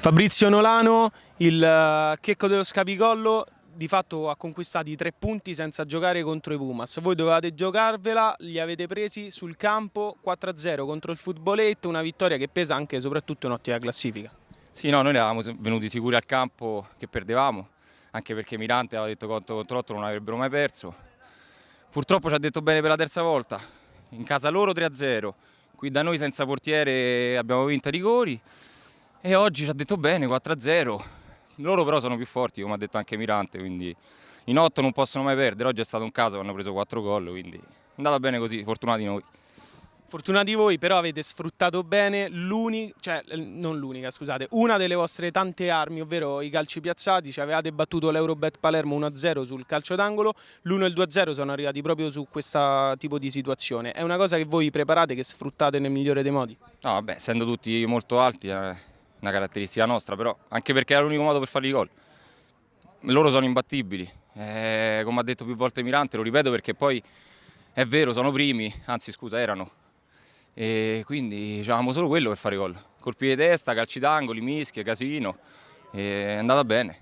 Fabrizio Nolano, il Checco dello Scapigollo, di fatto ha conquistato i 3 punti senza giocare contro i Pumas. Voi dovevate giocarvela, li avete presi sul campo 4-0 contro il Footballetto, una vittoria che pesa anche e soprattutto in ottica classifica. Sì, no, noi eravamo venuti sicuri al campo che perdevamo, anche perché Mirante aveva detto che 8 contro 8 non avrebbero mai perso. Purtroppo ci ha detto bene per la terza volta, in casa loro 3-0, qui da noi senza portiere abbiamo vinto ai rigori e oggi ci ha detto bene 4-0. Loro però sono più forti, come ha detto anche Mirante, quindi in 8 non possono mai perdere. Oggi è stato un caso che hanno preso 4 gol, quindi è andata bene così, fortunati noi. Fortunati voi, però avete sfruttato bene non l'unica, scusate, una delle vostre tante armi, ovvero i calci piazzati. Ci avevate battuto l'Eurobet Palermo 1-0 sul calcio d'angolo, l'1 e il 2-0 sono arrivati proprio su questo tipo di situazione. È una cosa che voi preparate, che sfruttate nel migliore dei modi? No, vabbè, essendo tutti molto alti è una caratteristica nostra, però anche perché era l'unico modo per fare i gol. Loro sono imbattibili, come ha detto più volte Mirante, lo ripeto perché poi è vero, sono primi, anzi scusa, erano. E quindi avevamo solo quello per fare gol. Colpi di testa, calci d'angoli, mischie, casino, è andata bene.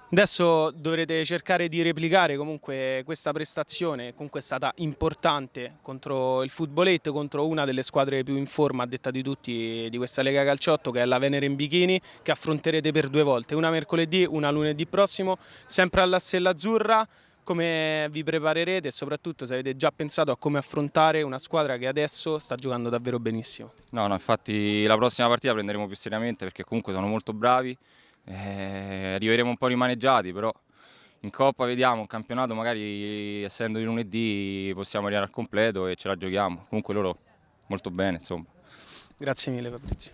Adesso dovrete cercare di replicare comunque questa prestazione, comunque è stata importante contro il Footballetto, contro una delle squadre più in forma, a detta di tutti, di questa Lega Calciotto, che è la Venere in Bikini, che affronterete per 2 volte, una mercoledì, una lunedì prossimo, sempre alla Stella Azzurra. Come vi preparerete e soprattutto se avete già pensato a come affrontare una squadra che adesso sta giocando davvero benissimo? No, no, infatti la prossima partita prenderemo più seriamente perché comunque sono molto bravi, arriveremo un po' rimaneggiati, però in Coppa vediamo, un campionato magari essendo di lunedì possiamo arrivare al completo e ce la giochiamo. Comunque loro molto bene, insomma. Grazie mille Fabrizio.